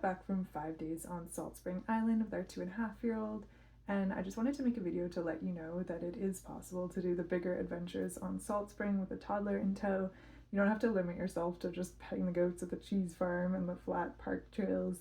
back from 5 days on Salt Spring Island with our 2.5-year-old, and I just wanted to make a video to let you know that it is possible to do the bigger adventures on Salt Spring with a toddler in tow. You don't have to limit yourself to just petting the goats at the cheese farm and the flat park trails.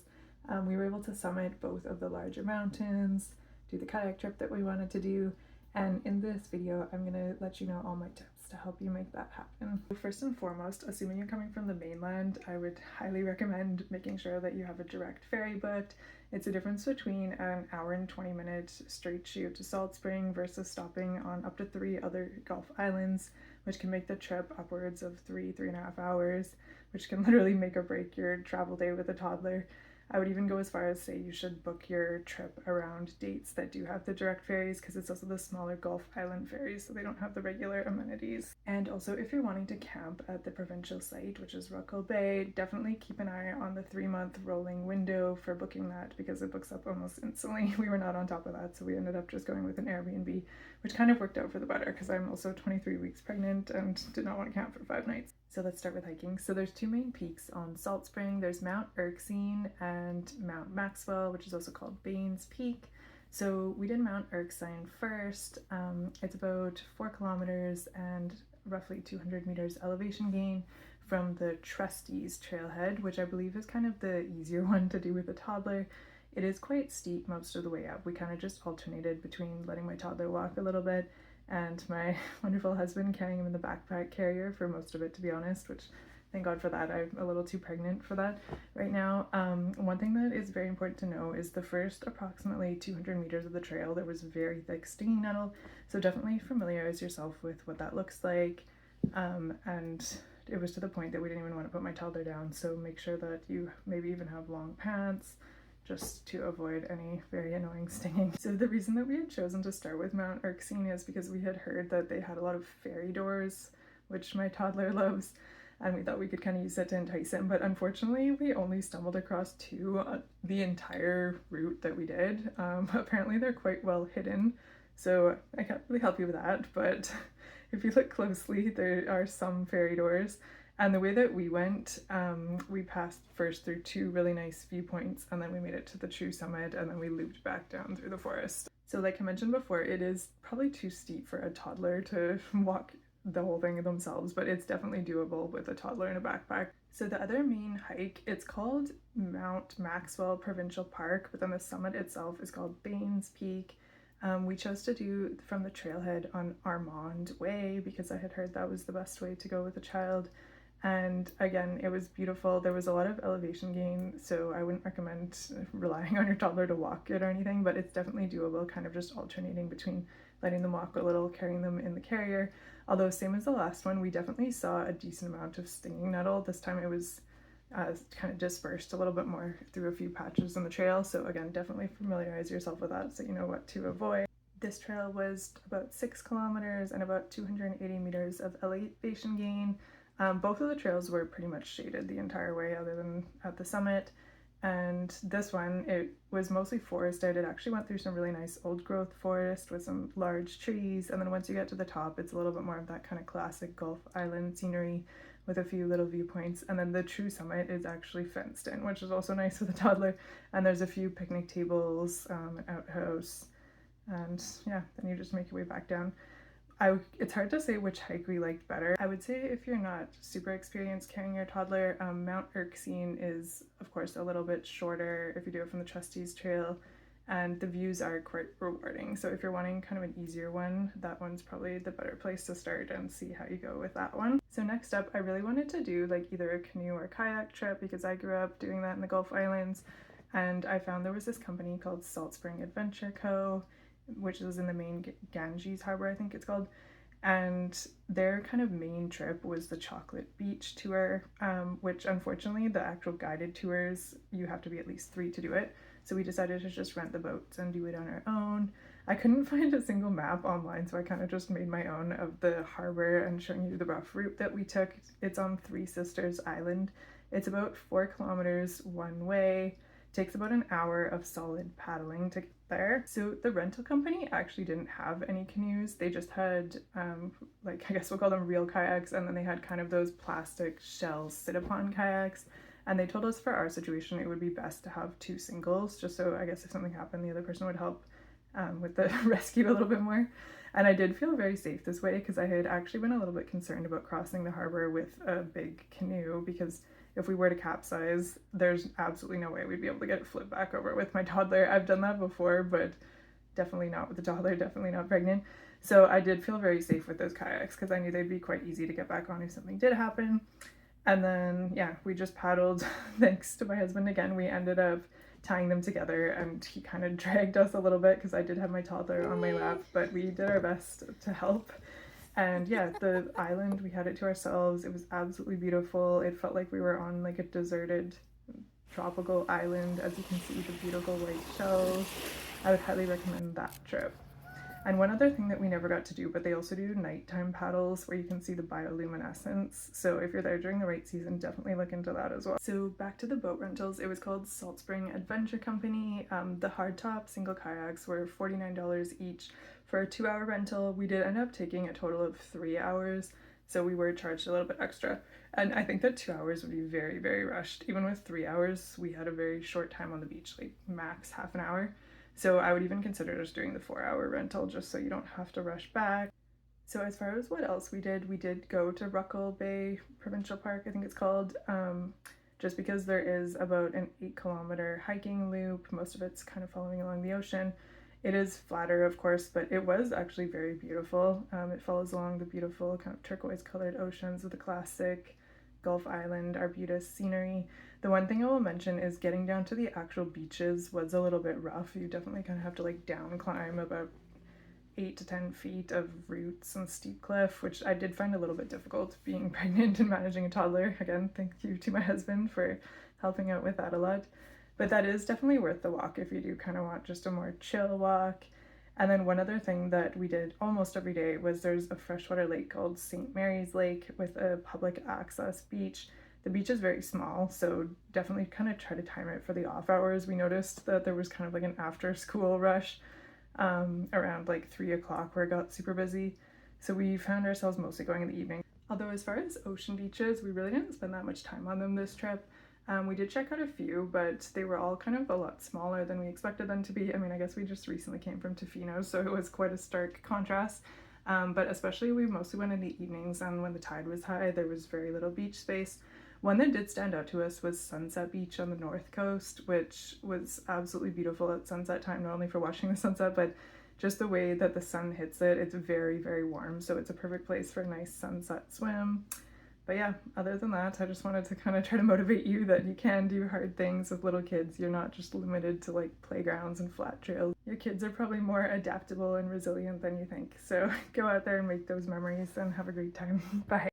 We were able to summit both of the larger mountains, do the kayak trip that we wanted to do, and in this video I'm going to let you know all my tips to help you make that happen. First and foremost, assuming you're coming from the mainland, I would highly recommend making sure that you have a direct ferry booked. It's a difference between an hour and 20-minute straight shoot to Salt Spring versus stopping on up to 3 other Gulf islands, which can make the trip upwards of 3.5 hours, which can literally make or break your travel day with a toddler. I would even go as far as say you should book your trip around dates that do have the direct ferries, because it's also the smaller Gulf Island ferries, so they don't have the regular amenities. And also, if you're wanting to camp at the provincial site, which is Ruckle Bay, definitely keep an eye on the 3-month rolling window for booking that, because it books up almost instantly. We were not on top of that, so we ended up just going with an Airbnb, which kind of worked out for the better because I'm also 23 weeks pregnant and did not want to camp for 5 nights. So let's start with hiking. So there's 2 main peaks on Salt Spring. There's Mount Erskine and Mount Maxwell, which is also called Baynes Peak. So we did Mount Erskine first. It's about 4 kilometers and roughly 200 meters elevation gain from the Trustees trailhead, which I believe is kind of the easier one to do with a toddler. It is quite steep most of the way up. We kind of just alternated between letting my toddler walk a little bit and my wonderful husband carrying him in the backpack carrier for most of it, to be honest, which thank God for that. I'm a little too pregnant for that right now. One thing that is very important to know is the first approximately 200 meters of the trail, there was very thick stinging nettle, so definitely familiarize yourself with what that looks like. And it was to the point that we didn't even want to put my toddler down, so make sure that you maybe even have long pants, just to avoid any very annoying stinging. So the reason that we had chosen to start with Mount Erskine is because we had heard that they had a lot of ferry doors, which my toddler loves, and we thought we could kind of use it to entice him, but unfortunately we only stumbled across 2 the entire route that we did. Apparently they're quite well hidden, so I can't really help you with that, but if you look closely there are some ferry doors. And the way that we went, we passed first through 2 really nice viewpoints, and then we made it to the true summit, and then we looped back down through the forest. So like I mentioned before, it is probably too steep for a toddler to walk the whole thing themselves, but it's definitely doable with a toddler in a backpack. So the other main hike, it's called Mount Maxwell Provincial Park, but then the summit itself is called Baynes Peak. We chose to do from the trailhead on Armand Way because I had heard that was the best way to go with a child. And again, it was beautiful. There was a lot of elevation gain, so I wouldn't recommend relying on your toddler to walk it or anything, but it's definitely doable, kind of just alternating between letting them walk a little, carrying them in the carrier. Although same as the last one, we definitely saw a decent amount of stinging nettle. This time it was kind of dispersed a little bit more through a few patches on the trail, so again, definitely familiarize yourself with that so you know what to avoid. This trail was about 6 kilometers and about 280 meters of elevation gain. Both of the trails were pretty much shaded the entire way other than at the summit, and this one, it was mostly forested. It actually went through some really nice old growth forest with some large trees, and then once you get to the top it's a little bit more of that kind of classic Gulf Island scenery with a few little viewpoints, and then the true summit is actually fenced in, which is also nice with a toddler, and there's a few picnic tables, an outhouse, and yeah, then you just make your way back down. It's hard to say which hike we liked better. I would say if you're not super experienced carrying your toddler, Mount Erskine is of course a little bit shorter if you do it from the Trustees Trail, and the views are quite rewarding. So if you're wanting kind of an easier one, that one's probably the better place to start and see how you go with that one. So next up, I really wanted to do like either a canoe or kayak trip because I grew up doing that in the Gulf Islands, and I found there was this company called Salt Spring Adventure Co., which is in the main Ganges harbor, I think it's called, and their kind of main trip was the Chocolate Beach tour, which unfortunately the actual guided tours, you have to be at least 3 to do it, so we decided to just rent the boats and do it on our own. I couldn't find a single map online, so I kind of just made my own of the harbor and showing you the rough route that we took. It's on Three Sisters Island. It's about 4 kilometers one way. Takes about an hour of solid paddling to get there. So the rental company actually didn't have any canoes. They just had like, I guess we'll call them real kayaks, and then they had kind of those plastic shell sit-upon kayaks, And they told us for our situation it would be best to have two singles, just so I guess if something happened the other person would help with the rescue a little bit more. And I did feel very safe this way because I had actually been a little bit concerned about crossing the harbor with a big canoe, because if we were to capsize, there's absolutely no way we'd be able to get it flipped back over with my toddler. I've done that before, but definitely not with the toddler, definitely not pregnant. So I did feel very safe with those kayaks because I knew they'd be quite easy to get back on if something did happen. And then, yeah, we just paddled. Thanks to my husband again, we ended up tying them together, and he kind of dragged us a little bit because I did have my toddler on my lap, but we did our best to help. And yeah, the island, we had it to ourselves. It was absolutely beautiful. It felt like we were on like a deserted tropical island. As you can see, the beautiful white shells. I would highly recommend that trip. And one other thing that we never got to do, but they also do nighttime paddles where you can see the bioluminescence. So if you're there during the right season, definitely look into that as well. So back to the boat rentals, it was called Salt Spring Adventure Company. The hardtop single kayaks were $49 each for a 2-hour rental. We did end up taking a total of 3 hours, so we were charged a little bit extra. And I think that 2 hours would be very, very rushed. Even with 3 hours, we had a very short time on the beach, like max half an hour. So I would even consider just doing the 4-hour rental just so you don't have to rush back. So as far as what else we did go to Ruckle Bay Provincial Park, I think it's called, just because there is about an 8-kilometer hiking loop. Most of it's kind of following along the ocean. It is flatter, of course, but it was actually very beautiful. It follows along the beautiful kind of turquoise colored oceans with the classic Gulf Island Arbutus scenery. The one thing I will mention is getting down to the actual beaches was a little bit rough. You definitely kind of have to like down climb about 8 to 10 feet of roots and steep cliff, which I did find a little bit difficult being pregnant and managing a toddler. Again, thank you to my husband for helping out with that a lot. But that is definitely worth the walk if you do kind of want just a more chill walk. And then one other thing that we did almost every day was there's a freshwater lake called St. Mary's Lake with a public access beach. The beach is very small, so definitely kind of try to time it for the off hours. We noticed that there was kind of like an after school rush around like 3 o'clock where it got super busy. So we found ourselves mostly going in the evening. Although as far as ocean beaches, we really didn't spend that much time on them this trip. We did check out a few, but they were all kind of a lot smaller than we expected them to be. I mean, I guess we just recently came from Tofino, so it was quite a stark contrast. But especially we mostly went in the evenings, and when the tide was high, there was very little beach space. One that did stand out to us was Sunset Beach on the north coast, which was absolutely beautiful at sunset time, not only for watching the sunset, but just the way that the sun hits it. It's very, very warm, so it's a perfect place for a nice sunset swim. But yeah, other than that, I just wanted to kind of try to motivate you that you can do hard things with little kids. You're not just limited to like playgrounds and flat trails. Your kids are probably more adaptable and resilient than you think. So go out there and make those memories and have a great time. Bye.